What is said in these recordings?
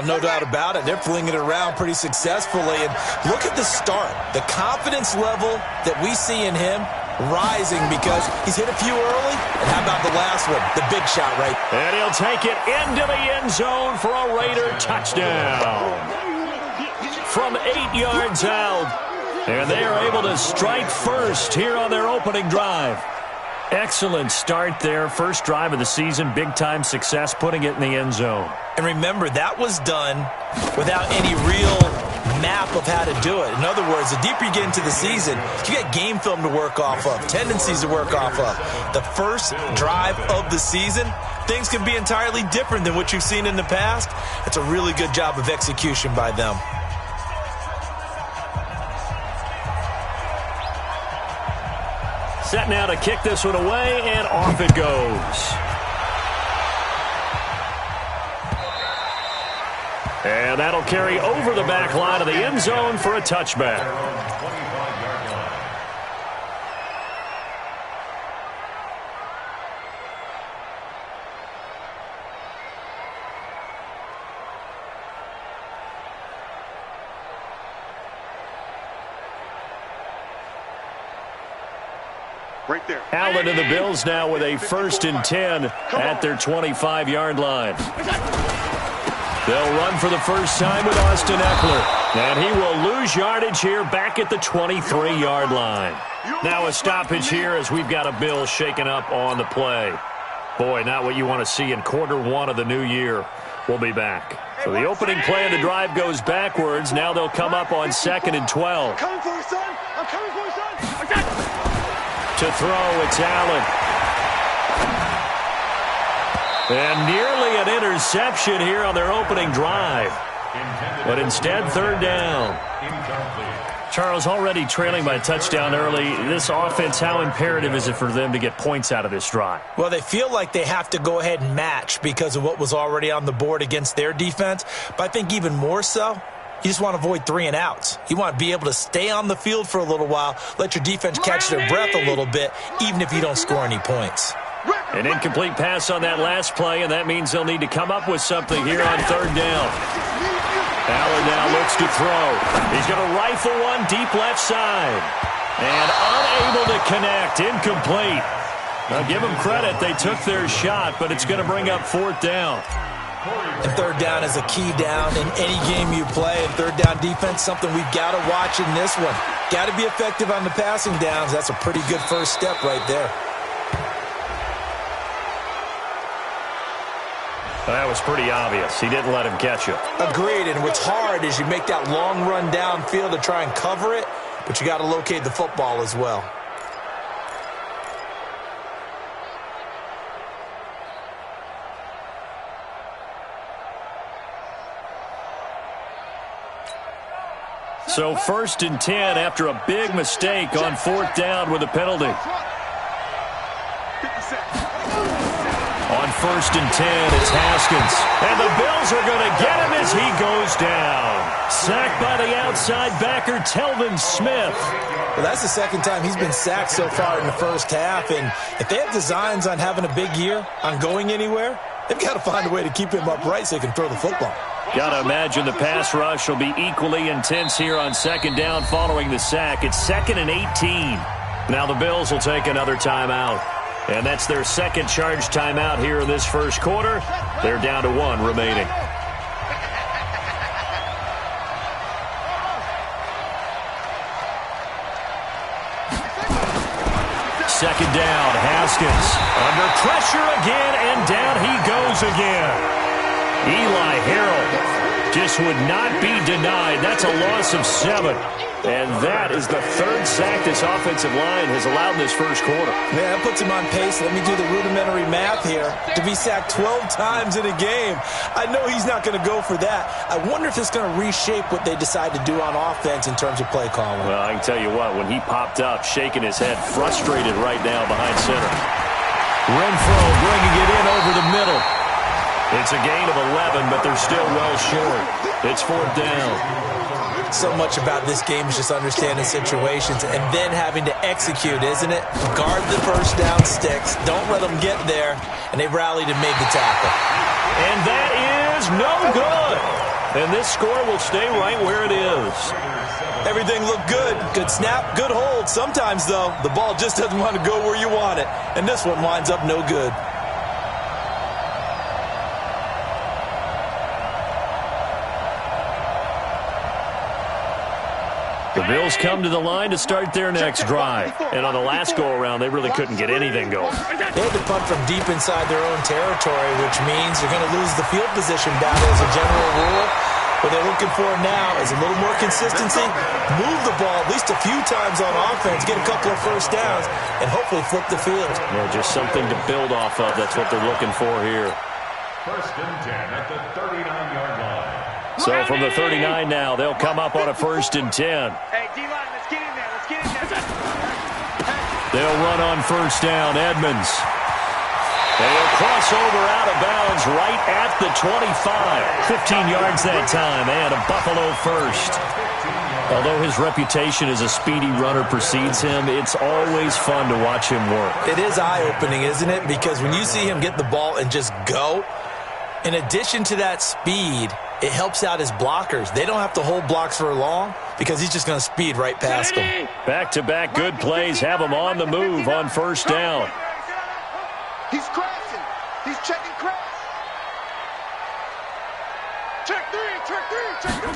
No doubt about it. They're flinging it around pretty successfully. And look at the start. The confidence level that we see in him rising because he's hit a few early. And how about the last one? The big shot, right? And he'll take it into the end zone for a Raider touchdown. From 8 yards out. And they are able to strike first here on their opening drive. Excellent start there. First drive of the season. Big-time success putting it in the end zone. And remember, that was done without any real map of how to do it. In other words, the deeper you get into the season, you got game film to work off of, tendencies to work off of. The first drive of the season, things can be entirely different than what you've seen in the past. It's a really good job of execution by them. Set now to kick this one away, and off it goes. And that'll carry over the back line of the end zone for a touchback. Right there. Allen and the Bills now with a 1st and 10 at their 25-yard line. They'll run for the first time with Austin Eckler. And he will lose yardage here back at the 23-yard line. Now a stoppage here as we've got a Bill shaken up on the play. Boy, not what you want to see in quarter one of the new year. We'll be back. So the opening play of the drive goes backwards. Now they'll come up on 2nd and 12. I'm coming for you, son. I'm coming for you, son. To throw, it's Allen. And nearly an interception here on their opening drive. But instead, 3rd down. Charles, already trailing by a touchdown early. This offense, how imperative is it for them to get points out of this drive? Well, they feel like they have to go ahead and match because of what was already on the board against their defense. But I think even more so, you just want to avoid 3 and outs. You want to be able to stay on the field for a little while, let your defense catch their breath a little bit, even if you don't score any points. An incomplete pass on that last play, and that means they'll need to come up with something here on 3rd down. Allen now looks to throw. He's going to rifle one deep left side. And unable to connect. Incomplete. Now give them credit. They took their shot, but it's going to bring up 4th down. And 3rd down is a key down in any game you play. And 3rd down defense, something we've got to watch in this one. Got to be effective on the passing downs. That's a pretty good first step right there. That was pretty obvious. He didn't let him catch it. Agreed, and what's hard is you make that long run downfield to try and cover it, but you got to locate the football as well. So 1st and 10 after a big mistake on 4th down with a penalty. On 1st and 10, it's Haskins. And the Bills are going to get him as he goes down. Sacked by the outside backer, Telvin Smith. Well, that's the 2nd time he's been sacked so far in the first half. And if they have designs on having a big year, on going anywhere, they've got to find a way to keep him upright so he can throw the football. Got to imagine the pass rush will be equally intense here on 2nd down following the sack. It's 2nd and 18. Now the Bills will take another timeout. And that's their 2nd charge timeout here in this first quarter. They're down to 1 remaining. Second down, Haskins. Under pressure again, and down he goes again. Eli Harold just would not be denied. That's a loss of 7. And that is the 3rd sack this offensive line has allowed in this first quarter. Man, that puts him on pace. Let me do the rudimentary math here. To be sacked 12 times in a game. I know he's not going to go for that. I wonder if it's going to reshape what they decide to do on offense in terms of play calling. Well, I can tell you what, when he popped up, shaking his head, frustrated right now behind center. Renfro bringing it in over the middle. It's a gain of 11, but they're still well short. It's 4th down. So much about this game is just understanding situations and then having to execute, isn't it? Guard the first down sticks. Don't let them get there. And they rallied and made the tackle. And that is no good. And this score will stay right where it is. Everything looked good. Good snap, good hold. Sometimes, though, the ball just doesn't want to go where you want it. And this one winds up no good. The Bills come to the line to start their next drive. And on the last go-around, they really couldn't get anything going. They had to punt from deep inside their own territory, which means they're going to lose the field position battle as a general rule. What they're looking for now is a little more consistency, move the ball at least a few times on offense, get a couple of first downs, and hopefully flip the field. Yeah, just something to build off of. That's what they're looking for here. First and 10 at the 39-yard line. So from the 39 now, they'll come up on a first and 10. Hey, D-line, let's get in there. Let's get in there. They'll run on first down. Edmonds. And he'll cross over out of bounds right at the 25. 15 yards that time, and a Buffalo first. Although his reputation as a speedy runner precedes him, it's always fun to watch him work. It is eye-opening, isn't it? Because when you see him get the ball and just go, in addition to that speed, it helps out his blockers. They don't have to hold blocks for long because he's just going to speed right past them. Back-to-back good plays have him on the move on first down. He's crashing. He's checking crash. Check three.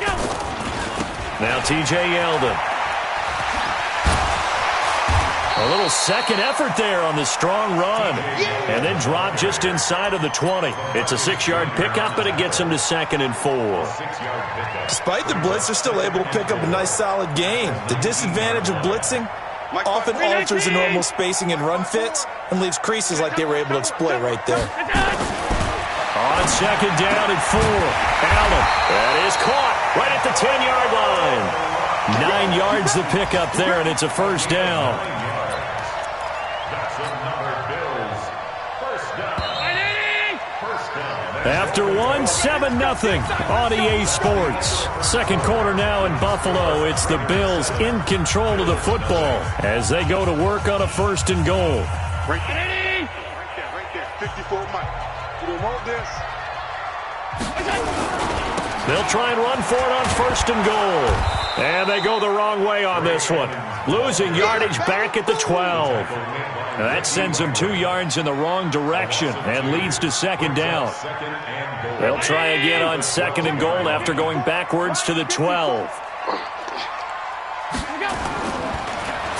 Go. Now T.J. Yeldon. A little second effort there on the strong run. And then drop just inside of the 20. It's a 6-yard pickup, but it gets him to 2nd and 4. Despite the blitz, they're still able to pick up a nice solid gain. The disadvantage of blitzing often alters the normal spacing and run fits and leaves creases like they were able to exploit right there. On second down and 4. Allen. That is caught right at the 10-yard line. 9 yards the pickup there, and it's a first down. After one, 7-0 on EA Sports. Second quarter now in Buffalo. It's the Bills in control of the football as they go to work on a first and goal. Right there. 54 Mike. You don't want this. They'll try and run for it on first and goal. And they go the wrong way on this one. Losing yardage back at the 12. And that sends them 2 yards in the wrong direction and leads to second down. They'll try again on second and goal after going backwards to the 12.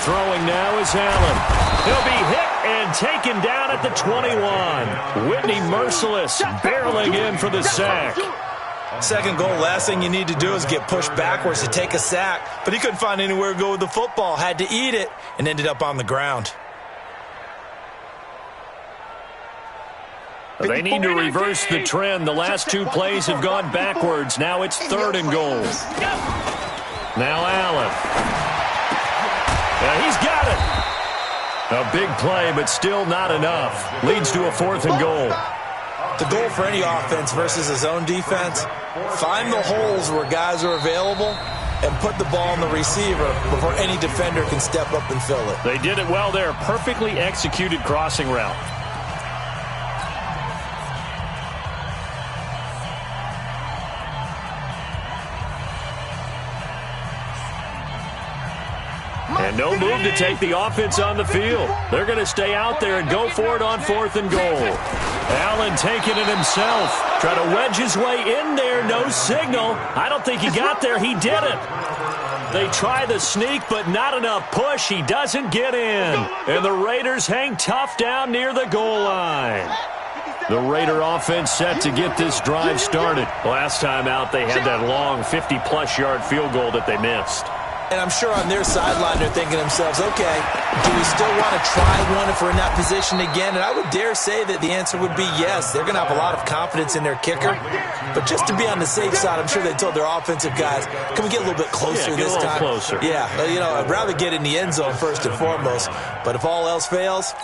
Throwing now is Allen. He'll be hit and taken down at the 21. Whitney Merciless barreling in for the sack. Second goal, last thing you need to do is get pushed backwards to take a sack. But he couldn't find anywhere to go with the football. Had to eat it and ended up on the ground. They need to reverse the trend. The last 2 plays have gone backwards. Now it's 3rd and goal. Now Allen. He's got it. A big play, but still not enough. Leads to a 4th and goal. The goal for any offense versus his own defense, find the holes where guys are available and put the ball on the receiver before any defender can step up and fill it. They did it well there. Perfectly executed crossing route. And no move to take the offense on the field. They're going to stay out there and go for it on 4th and goal. Allen taking it himself. Try to wedge his way in there. No signal. I don't think he got there. He did it. They try the sneak, but not enough push. He doesn't get in. And the Raiders hang tough down near the goal line. The Raider offense set to get this drive started. Last time out, they had that long 50-plus yard field goal that they missed. And I'm sure on their sideline they're thinking to themselves, okay, do we still want to try one if we're in that position again? And I would dare say that the answer would be yes. They're going to have a lot of confidence in their kicker. But just to be on the safe side, I'm sure they told their offensive guys, can we get a little bit closer this time? Closer. Yeah, I'd rather get in the end zone first and foremost. But if all else fails,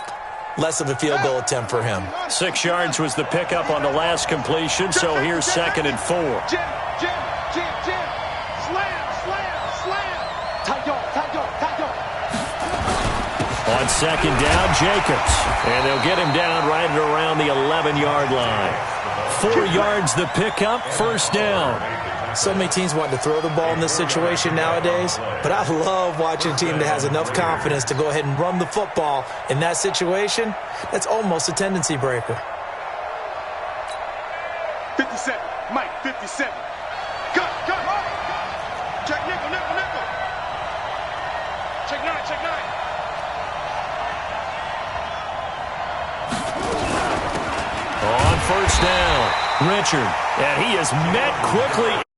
less of a field goal attempt for him. 6 yards was the pickup on the last completion, so here's 2nd and 4. Jim. On second down, Jacobs. And they'll get him down right around the 11-yard line. 4 yards the pickup, first down. So many teams want to throw the ball in this situation nowadays, but I love watching a team that has enough confidence to go ahead and run the football in that situation. That's almost a tendency breaker. 57. Mike, 57. Cut. Check nickel. Check 9. On first down, Richard, and he is met quickly.